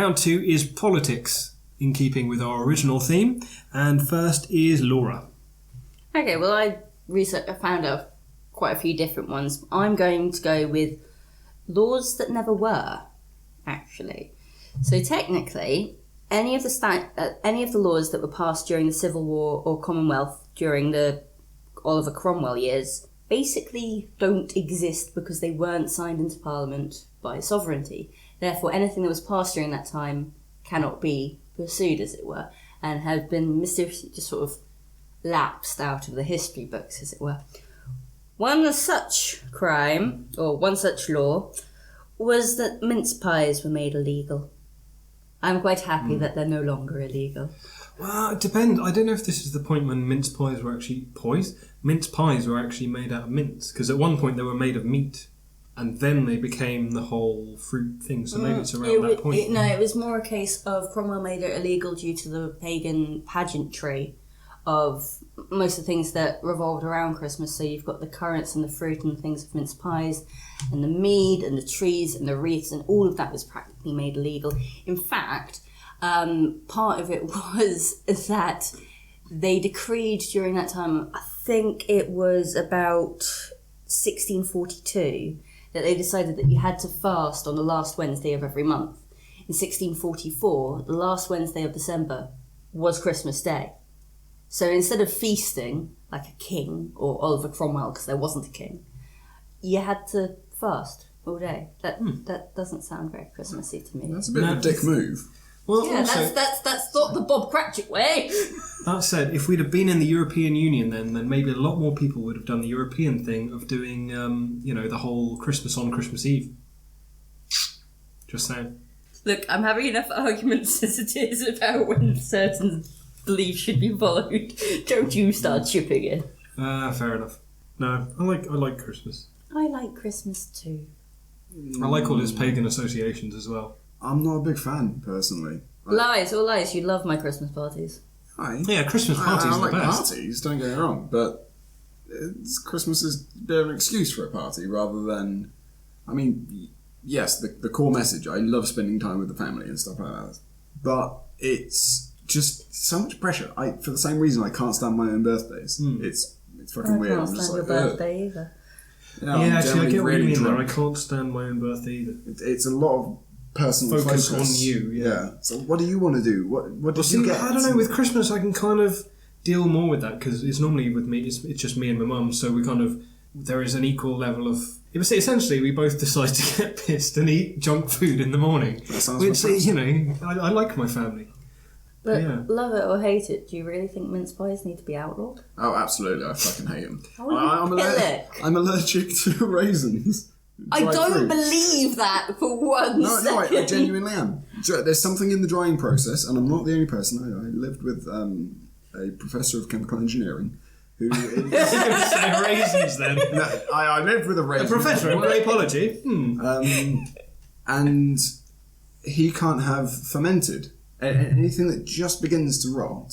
round 2 is politics, in keeping with our original theme. And first is Laura. Okay, well, I found out quite a few different ones. I'm going to go with laws that never were, actually. So technically, any of the laws that were passed during the Civil War or Commonwealth during the Oliver Cromwell years basically don't exist because they weren't signed into Parliament by sovereignty. Therefore, anything that was passed during that time cannot be pursued, as it were, and have been mysteriously just sort of lapsed out of the history books, as it were. One such crime, or one such law, was that mince pies were made illegal. I'm quite happy that they're no longer illegal. Well, it depends. I don't know if this is the point when mince pies were actually mince pies were actually made out of mince, because at one point they were made of meat, and then they became the whole fruit thing. So maybe it's around that point. It was more a case of Cromwell made it illegal due to the pagan pageantry of most of the things that revolved around Christmas. So you've got the currants and the fruit and the things of mince pies, and the mead and the trees and the wreaths, and all of that was practically made illegal. In fact, part of it was that they decreed during that time, I think it was about 1642, that they decided that you had to fast on the last Wednesday of every month. In 1644, the last Wednesday of December was Christmas Day. So instead of feasting like a king, or Oliver Cromwell, because there wasn't a king, you had to fast all day. That doesn't sound very Christmassy to me. That's a bit of a dick move. Well, Yeah, also, that's not the Bob Cratchit way. that said, if we'd have been in the European Union then maybe a lot more people would have done the European thing of doing, the whole Christmas on Christmas Eve. Just saying. Look, I'm having enough arguments as it is about when certain beliefs should be followed. Don't you start chipping in. Fair enough. No, I like Christmas. I like Christmas too. I like all its pagan associations as well. I'm not a big fan, personally. Lies, all lies. You love my Christmas parties. Yeah, Christmas parties I are the like best. parties, don't get me wrong, but Christmas is a bit of an excuse for a party rather than... I mean, yes, the core message, I love spending time with the family and stuff like that, but it's just so much pressure. For the same reason I can't stand my own birthdays. It's fucking weird. I I'm can't just stand like, your birthday either. I'm Actually, I generally get what you really mean there. drunk. I can't stand my own birthday either. It's a lot of personal Focus focus on you, yeah. So what do you want to do? What did you get? I don't know, with Christmas I can kind of deal more with that, because it's normally with me, it's just me and my mum, so we kind of, there is an equal level of, essentially we both decide to get pissed and eat junk food in the morning. That sounds Which, fantastic. I like my family. But Yeah. love it or hate it, do you really think mince pies need to be outlawed? Oh, absolutely. I fucking hate them. Oh, I'm allergic to raisins. I Dried don't fruit. believe that for one No, second. I genuinely am. There's something in the drying process, and I'm not the only person. I lived with a professor of chemical engineering who is... Raisins then. No, I lived with a A raisin. professor of grapeology. And he can't have fermented. Anything that just begins to rot,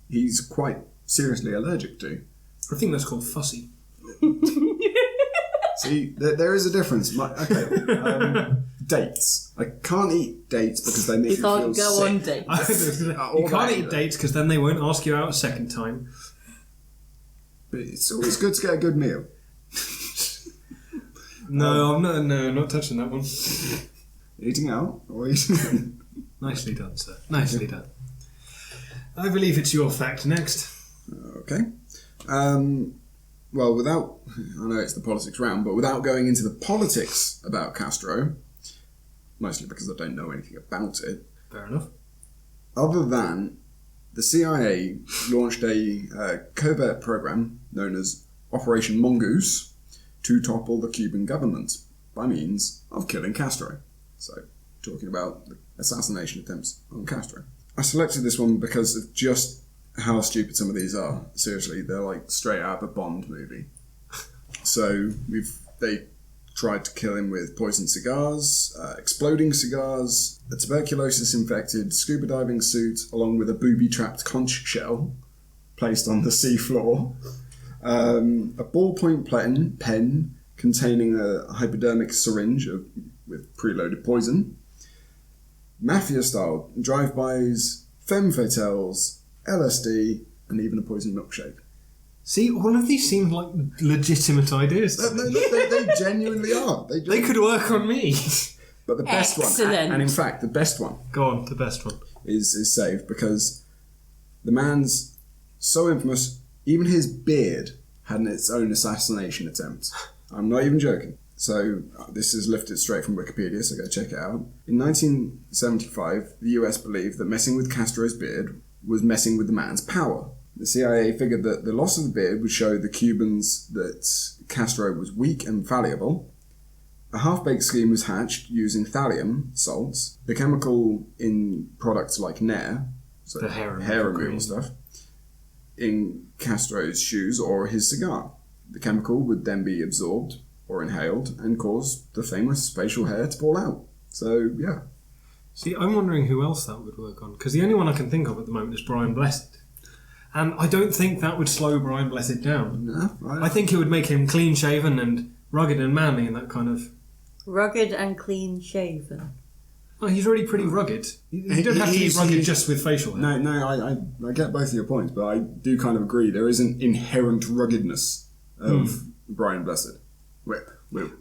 he's quite seriously allergic to. I think that's called fussy. See, there is a difference. Dates. I can't eat dates because they make You me feel can't go sick. on dates. I think that's gonna- All you can't that eat either. dates because then they won't ask you out a second time. But it's always good to get a good meal. No, I'm not touching that one. Eating out or eating in? Nicely done, sir. Nicely done. I believe it's your fact next. Okay. Well, I know it's the politics round, but without going into the politics about Castro, mostly because I don't know anything about it, Fair enough. other than the CIA launched a covert program known as Operation Mongoose to topple the Cuban government by means of killing Castro. So, talking about the assassination attempts on Castro. I selected this one because of just how stupid some of these are. Seriously, they're like straight out of a Bond movie. So they tried to kill him with poisoned cigars, exploding cigars, a tuberculosis-infected scuba diving suit, along with a booby-trapped conch shell placed on the seafloor, a ballpoint pen containing a hypodermic syringe with preloaded poison, mafia-style drive-bys, femme fatales, LSD, and even a poison milkshake. See, all of these seem like legitimate ideas to me. They genuinely are. They could work on me. But the best Excellent. one, and in fact, the best one Go on, the best one. is saved because the man's so infamous, even his beard had its own assassination attempt. I'm not even joking. So this is lifted straight from Wikipedia, so go check it out. In 1975, the US believed that messing with Castro's beard was messing with the man's power. The CIA figured that the loss of the beard would show the Cubans that Castro was weak and fallible. A half-baked scheme was hatched using thallium salts, the chemical in products like Nair, so The hair removal cream. stuff, in Castro's shoes or his cigar. The chemical would then be absorbed or inhaled and cause the famous facial hair to fall out. So, yeah. See, I'm wondering who else that would work on, because the only one I can think of at the moment is Brian Blessed. And I don't think that would slow Brian Blessed down. No, I think it would make him clean-shaven and rugged and manly and that kind of... Rugged and clean shaven. Well, he's already pretty rugged. You don't have to be rugged just with facial hair. No, I get both of your points, but I do kind of agree. There is an inherent ruggedness of Brian Blessed. We're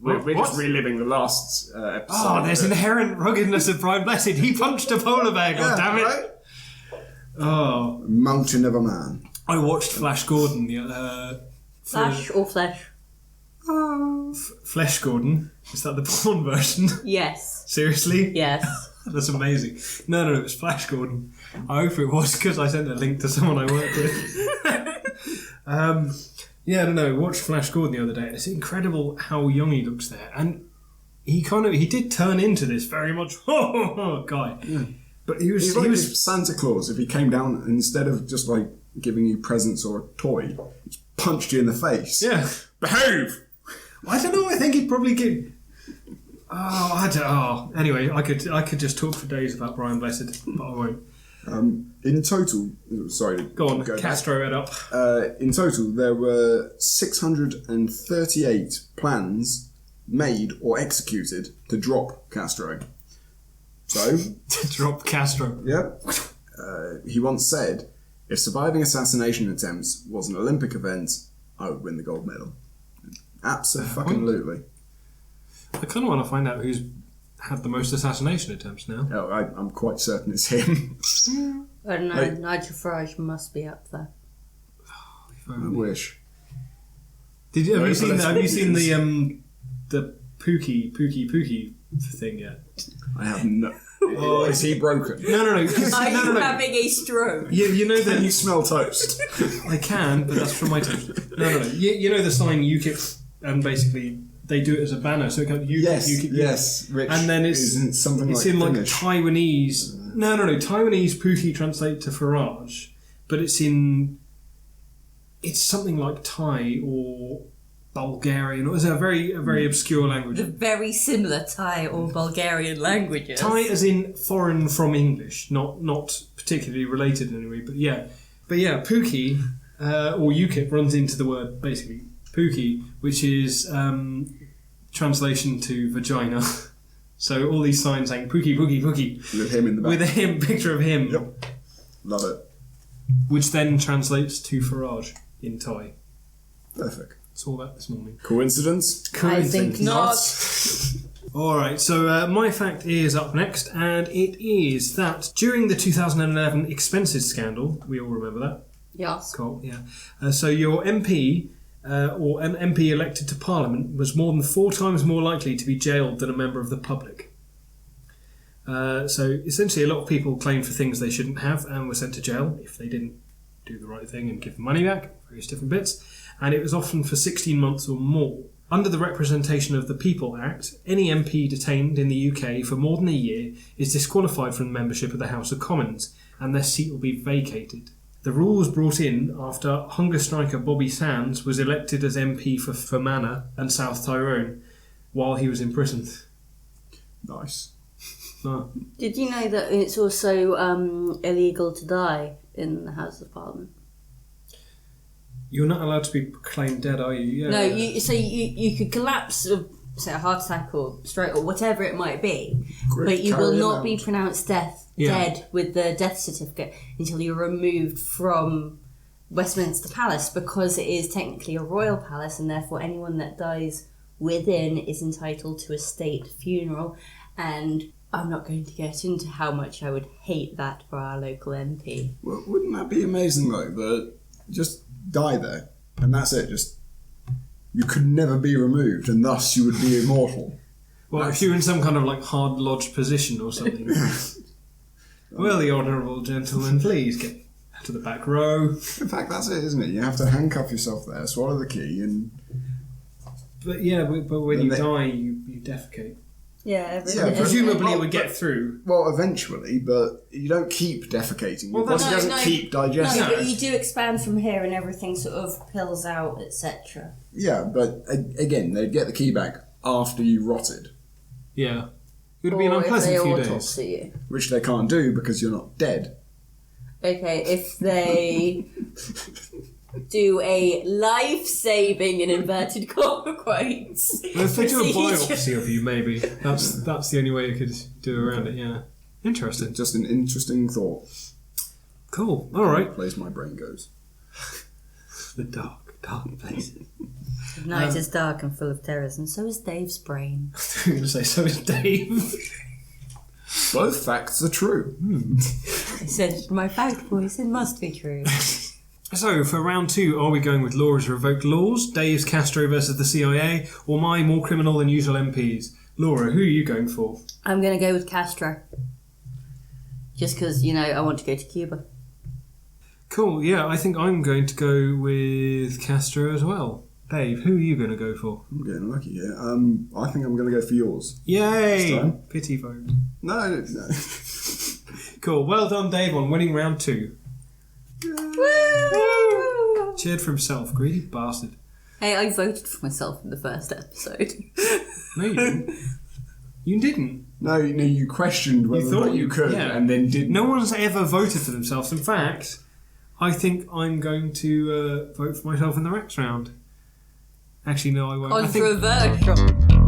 What? just reliving the last episode. Oh, there's inherent ruggedness of Brian Blessed. He punched a polar bear, goddammit. Right? Oh, Mountain of a man. I watched Flash Gordon. Flash or flesh? Flesh Gordon. Is that the porn version? Yes. Seriously? Yes. That's amazing. No, it was Flash Gordon. I hope it was because I sent a link to someone I worked with. Yeah, I don't know. I watched Flash Gordon the other day, and it's incredible how young he looks there. And he did turn into this very much guy. Yeah. But he was Santa Claus if he came down and instead of just like giving you presents or a toy, he just punched you in the face. Yeah. Behave! I don't know. I think he'd probably give. Anyway, I could just talk for days about Brian Blessed, but I won't. In total, sorry. Go on, back. Castro it up. In total, there were 638 plans made or executed to drop Castro. So, To drop Castro. yeah. He once said, "If surviving assassination attempts was an Olympic event, I would win the gold medal." Absolutely. I kind of want to find out who's had the most assassination attempts now. Oh, I'm quite certain it's him. I don't know. Like- Nigel Farage must be up there. I wish. Have you Right, seen so have you let's- seen the Pookie thing yet? I have no. Is he broken? No. Are you no. having a stroke? You know Can you that smell toast? I can, but that's from my toast. No. You know the sign UKIP, and basically they do it as a banner, so it comes UKIP. yes. Rich And then it's isn't something it's like in like Finnish. Taiwanese. No. Taiwanese Pookie translate to Farage, but it's something like Thai or Bulgarian. It's a very obscure language. The very similar Thai or Bulgarian languages. Thai as in foreign from English, not particularly related in any way. But yeah, Pookie or UKIP runs into the word basically Pookie, which is translation to vagina. So all these signs saying Pookie, Pookie, Pookie With him in the back. with a picture of him, Yep. Love it. which then translates to Farage in Thai. Perfect. Saw that this morning. Coincidence? I think not. All right, so my fact is up next, and it is that during the 2011 expenses scandal, we all remember that. Yes. Cool, yeah. So your MP or an MP elected to Parliament was more than 4 times more likely to be jailed than a member of the public. So essentially, a lot of people claimed for things they shouldn't have and were sent to jail if they didn't do the right thing and give the money back, various different bits. And it was often for 16 months or more. Under the Representation of the People Act, any MP detained in the UK for more than a year is disqualified from membership of the House of Commons, and their seat will be vacated. The rule was brought in after hunger striker Bobby Sands was elected as MP for Fermanagh and South Tyrone while he was imprisoned. Nice. No. Did you know that it's also illegal to die in the House of Parliament? You're not allowed to be proclaimed dead, are you? Yeah. No, you could collapse say, a heart attack or stroke or whatever it might be, Great, but you will carry not on. be pronounced dead with the death certificate until you're removed from Westminster Palace, because it is technically a royal palace, and therefore anyone that dies within is entitled to a state funeral. And I'm not going to get into how much I would hate that for our local MP. Well, wouldn't that be amazing though? That just die there, and that's it. Just you could never be removed, and thus you would be immortal. Well, if you're in some kind of like hard lodged position or something. Well, the honourable gentleman, please get to the back row. In fact, that's it, isn't it? You have to handcuff yourself there, swallow the key, and But when And you they- die, you defecate. Yeah, Yeah, Presumably well, it would get through. well, eventually, but you don't keep defecating. Your Well, body no, doesn't no. keep No, digesting. but you do expand from here and everything sort of pills out, etc. Yeah, but again, they'd get the key back after you rotted, Yeah. It would be an Or if unpleasant they few days. autopsy you. which they can't do because you're not dead. Okay, if they do a life-saving, in inverted quotes, Well, if they do a procedure. biopsy of you, maybe. That's the only way you could do around it, yeah. Interesting. Just an interesting thought. Cool. Alright. Place my brain goes. The dark places. Night is dark and full of terrors, and so is Dave's brain. I'm going to say, so is Dave. Both facts are true. I said, my fact voice, it must be true. So, for round 2, are we going with Laura's revoked laws, Dave's Castro versus the CIA, or my more criminal than usual MPs? Laura, who are you going for? I'm going to go with Castro. Just because, I want to go to Cuba. Cool, yeah, I think I'm going to go with Castro as well. Dave, who are you going to go for? I'm getting lucky here. I think I'm going to go for yours. Yay! This time? Pity vote. No. Cool, well done, Dave, on winning round 2. Woo! Cheered for himself, greedy bastard. Hey, I voted for myself in the first episode. No, you didn't. You didn't. No, you questioned whether thought or not you you- could, yeah. and then didn't. No one's ever voted for themselves. In fact, I think I'm going to vote for myself in the next round. Actually, no, I won't. I think Controversial.